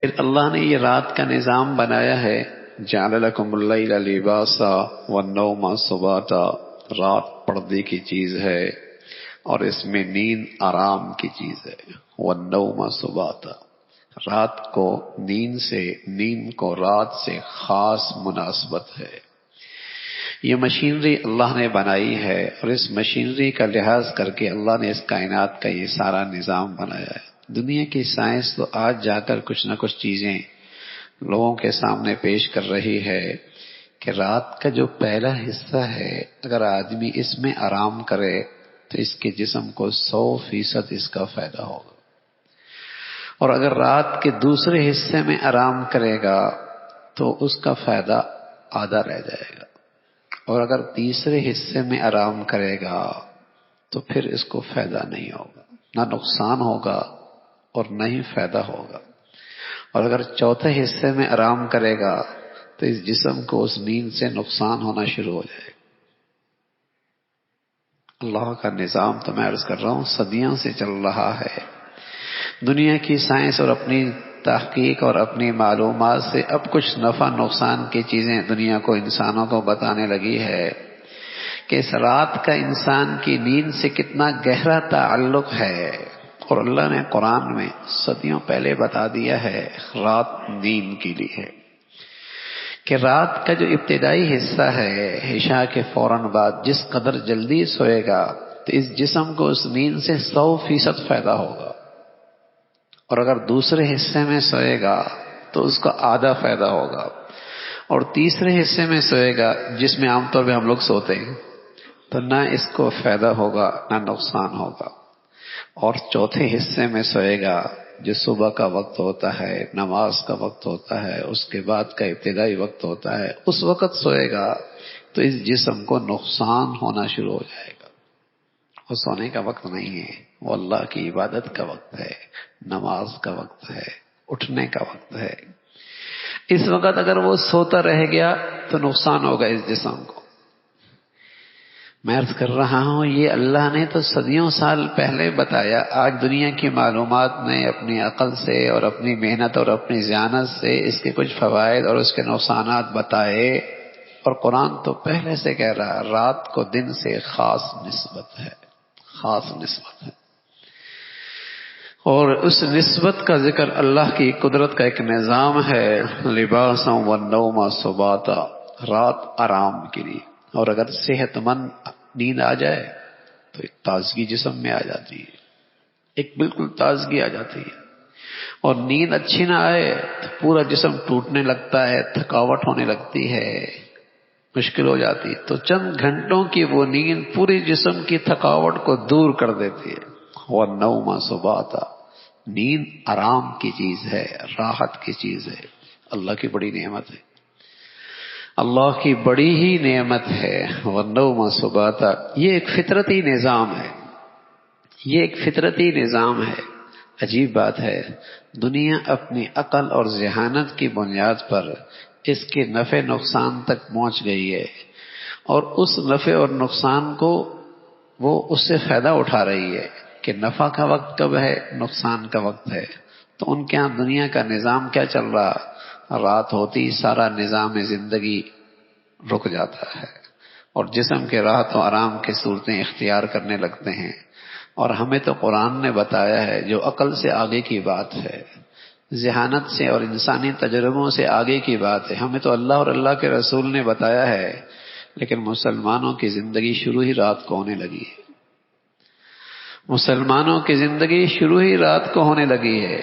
پھر اللہ نے یہ رات کا نظام بنایا ہے، جعل لکم اللیل لباسا والنوم سباتا، رات پردے کی چیز ہے اور اس میں نیند آرام کی چیز ہے۔ والنوم سباتا، رات کو نیند کو رات سے خاص مناسبت ہے۔ یہ مشینری اللہ نے بنائی ہے اور اس مشینری کا لحاظ کر کے اللہ نے اس کائنات کا یہ سارا نظام بنایا ہے۔ دنیا کی سائنس تو آج جا کر کچھ نہ کچھ چیزیں لوگوں کے سامنے پیش کر رہی ہے کہ رات کا جو پہلا حصہ ہے اگر آدمی اس میں آرام کرے تو اس کے جسم کو 100% اس کا فائدہ ہوگا، اور اگر رات کے دوسرے حصے میں آرام کرے گا تو اس کا فائدہ آدھا رہ جائے گا، اور اگر تیسرے حصے میں آرام کرے گا تو پھر اس کو فائدہ نہیں ہوگا، نہ نقصان ہوگا اور نہ ہی فائدہ ہوگا، اور اگر چوتھے حصے میں آرام کرے گا تو اس جسم کو اس نیند سے نقصان ہونا شروع ہو جائے گا۔ اللہ کا نظام تو میں عرض کر رہا ہوں صدیوں سے چل رہا ہے۔ دنیا کی سائنس اور اپنی تحقیق اور اپنی معلومات سے اب کچھ نفع نقصان کی چیزیں دنیا کو انسانوں کو بتانے لگی ہے کہ اس رات کا انسان کی نیند سے کتنا گہرا تعلق ہے، اور اللہ نے قرآن میں صدیوں پہلے بتا دیا ہے رات نیند کے لیے ہے کہ رات کا جو ابتدائی حصہ ہے عشاء کے فوراً بعد جس قدر جلدی سوئے گا تو اس جسم کو اس نیند سے 100% فائدہ ہوگا، اور اگر دوسرے حصے میں سوئے گا تو اس کا آدھا فائدہ ہوگا، اور تیسرے حصے میں سوئے گا جس میں عام طور پہ ہم لوگ سوتے ہیں تو نہ اس کو فائدہ ہوگا نہ نقصان ہوگا، اور چوتھے حصے میں سوئے گا جو صبح کا وقت ہوتا ہے، نماز کا وقت ہوتا ہے، اس کے بعد کا ابتدائی وقت ہوتا ہے، اس وقت سوئے گا تو اس جسم کو نقصان ہونا شروع ہو جائے گا۔ وہ سونے کا وقت نہیں ہے، وہ اللہ کی عبادت کا وقت ہے، نماز کا وقت ہے، اٹھنے کا وقت ہے۔ اس وقت اگر وہ سوتا رہ گیا تو نقصان ہوگا اس جسم کو۔ میں عرض کر رہا ہوں یہ اللہ نے تو صدیوں سال پہلے بتایا، آج دنیا کی معلومات نے اپنی عقل سے اور اپنی محنت اور اپنی ذہانت سے اس کے کچھ فوائد اور اس کے نقصانات بتائے، اور قرآن تو پہلے سے کہہ رہا ہے رات کو دن سے خاص نسبت ہے، خاص نسبت ہے، اور اس نسبت کا ذکر اللہ کی قدرت کا ایک نظام ہے، لباسا والنوم سباتا، رات آرام کے لیے، اور اگر صحت مند نیند آ جائے تو ایک تازگی جسم میں آ جاتی ہے، ایک بالکل تازگی آ جاتی ہے، اور نیند اچھی نہ آئے تو پورا جسم ٹوٹنے لگتا ہے، تھکاوٹ ہونے لگتی ہے، مشکل ہو جاتی، تو چند گھنٹوں کی وہ نیند پورے جسم کی تھکاوٹ کو دور کر دیتی ہے۔ والنوم سباتا، نیند آرام کی چیز ہے، راحت کی چیز ہے، اللہ کی بڑی نعمت ہے، اللہ کی بڑی ہی نعمت ہے۔ والنوم سباتا، یہ ایک فطرتی نظام ہے، یہ ایک فطرتی نظام ہے۔ عجیب بات ہے، دنیا اپنی عقل اور ذہانت کی بنیاد پر اس کے نفع نقصان تک پہنچ گئی ہے، اور اس نفع اور نقصان کو وہ اس سے فائدہ اٹھا رہی ہے کہ نفع کا وقت کب ہے، نقصان کا وقت ہے۔ تو ان کے ہاں دنیا کا نظام کیا چل رہا، رات ہوتی سارا نظام زندگی رک جاتا ہے، اور جسم کے راحت و آرام کی صورتیں اختیار کرنے لگتے ہیں، اور ہمیں تو قرآن نے بتایا ہے جو عقل سے آگے کی بات ہے، ذہانت سے اور انسانی تجربوں سے آگے کی بات ہے، ہمیں تو اللہ اور اللہ کے رسول نے بتایا ہے، لیکن مسلمانوں کی زندگی شروع ہی رات کو ہونے لگی ہے، مسلمانوں کی زندگی شروع ہی رات کو ہونے لگی ہے۔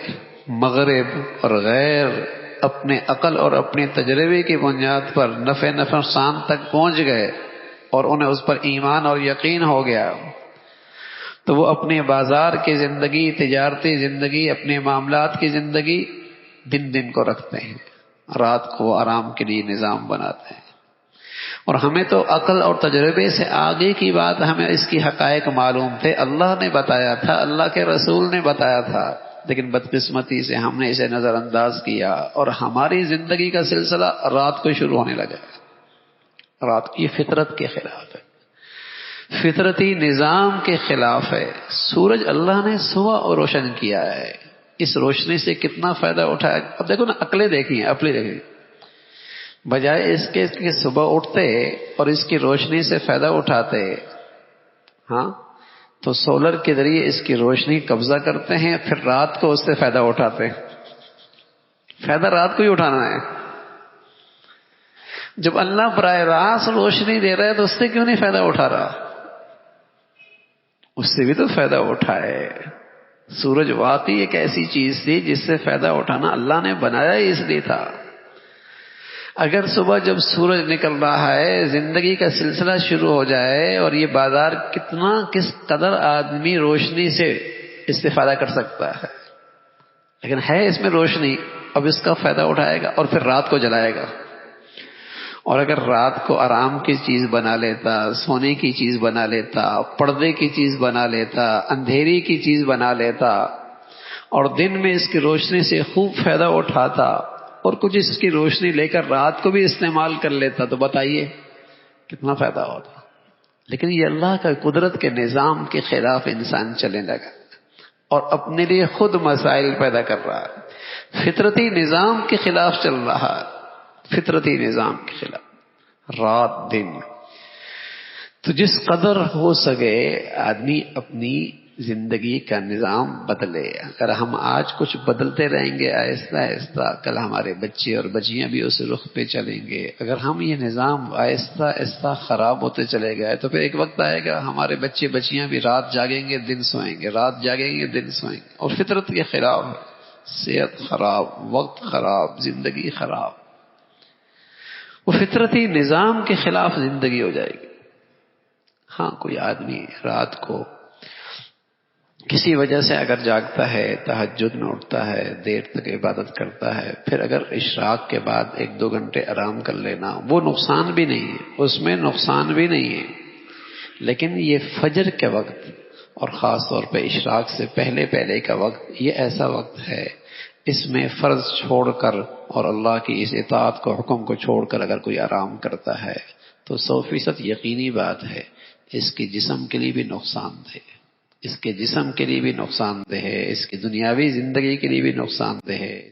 مغرب اور غیر اپنے عقل اور اپنے تجربے کی بنیاد پر نفع نقصان تک پہنچ گئے اور انہیں اس پر ایمان اور یقین ہو گیا، تو وہ اپنے بازار کی زندگی، تجارتی زندگی، اپنے معاملات کی زندگی دن دن کو رکھتے ہیں، رات کو آرام کے لیے نظام بناتے ہیں، اور ہمیں تو عقل اور تجربے سے آگے کی بات، ہمیں اس کی حقائق معلوم تھے، اللہ نے بتایا تھا، اللہ کے رسول نے بتایا تھا، لیکن بدقسمتی سے ہم نے اسے نظر انداز کیا، اور ہماری زندگی کا سلسلہ رات کو شروع ہونے لگا۔ رات کی فطرت کے خلاف ہے، فطرتی نظام کے خلاف ہے۔ سورج اللہ نے صبح روشن کیا ہے، اس روشنی سے کتنا فائدہ اٹھایا. اب دیکھو نا، عقلیں دیکھیں، عقلیں دیکھیں. بجائے اس کے کہ صبح اٹھتے اور اس کی روشنی سے فائدہ اٹھاتے، ہاں، تو سولر کے ذریعے اس کی روشنی قبضہ کرتے ہیں، پھر رات کو اس سے فائدہ اٹھاتے ہیں. فائدہ رات کو ہی اٹھانا ہے. جب اللہ براہ راست روشنی دے رہا ہے تو اس سے کیوں نہیں فائدہ اٹھا رہا؟ اس سے بھی تو فائدہ اٹھائے. سورج واقعی ایک ایسی چیز تھی جس سے فائدہ اٹھانا اللہ نے بنایا ہی اس لیے تھا. اگر صبح جب سورج نکل رہا ہے زندگی کا سلسلہ شروع ہو جائے، اور یہ بازار کس قدر آدمی روشنی سے استفادہ کر سکتا ہے، لیکن ہے اس میں روشنی، اب اس کا فائدہ اٹھائے گا اور پھر رات کو جلائے گا. اور اگر رات کو آرام کی چیز بنا لیتا، سونے کی چیز بنا لیتا، پردے کی چیز بنا لیتا، اندھیری کی چیز بنا لیتا، اور دن میں اس کی روشنی سے خوب فائدہ اٹھاتا، اور کچھ اس کی روشنی لے کر رات کو بھی استعمال کر لیتا، تو بتائیے کتنا فائدہ ہوتا. لیکن یہ اللہ کا قدرت کے نظام کے خلاف انسان چلنے لگا اور اپنے لیے خود مسائل پیدا کر رہا ہے. فطرتی نظام کے خلاف چل رہا ہے، فطرتی نظام کے خلاف، رات دن. تو جس قدر ہو سکے آدمی اپنی زندگی کا نظام بدلے. اگر ہم آج کچھ بدلتے رہیں گے آہستہ آہستہ، کل ہمارے بچے اور بچیاں بھی اس رخ پہ چلیں گے. اگر ہم یہ نظام آہستہ آہستہ خراب ہوتے چلے گئے تو پھر ایک وقت آئے گا ہمارے بچے بچیاں بھی رات جاگیں گے دن سوئیں گے، رات جاگیں گے دن سوئیں گے، اور فطرت کے خلاف. صحت خراب، وقت خراب، زندگی خراب. وہ فطرتی نظام کے خلاف زندگی ہو جائے گی. ہاں، کوئی آدمی رات کو کسی وجہ سے اگر جاگتا ہے، تہجد میں اٹھتا ہے، دیر تک عبادت کرتا ہے، پھر اگر اشراق کے بعد 1-2 گھنٹے آرام کر لینا، وہ نقصان بھی نہیں ہے، اس میں نقصان بھی نہیں ہے. لیکن یہ فجر کے وقت اور خاص طور پہ اشراق سے پہلے کا وقت، یہ ایسا وقت ہے، اس میں فرض چھوڑ کر اور اللہ کی اس اطاعت کو، حکم کو چھوڑ کر اگر کوئی آرام کرتا ہے تو 100% یقینی بات ہے اس کے جسم کے لیے بھی نقصان دہ، اس کے جسم کے لیے بھی نقصان دہ ہے، اس کی دنیاوی زندگی کے لیے بھی نقصان دہ ہے.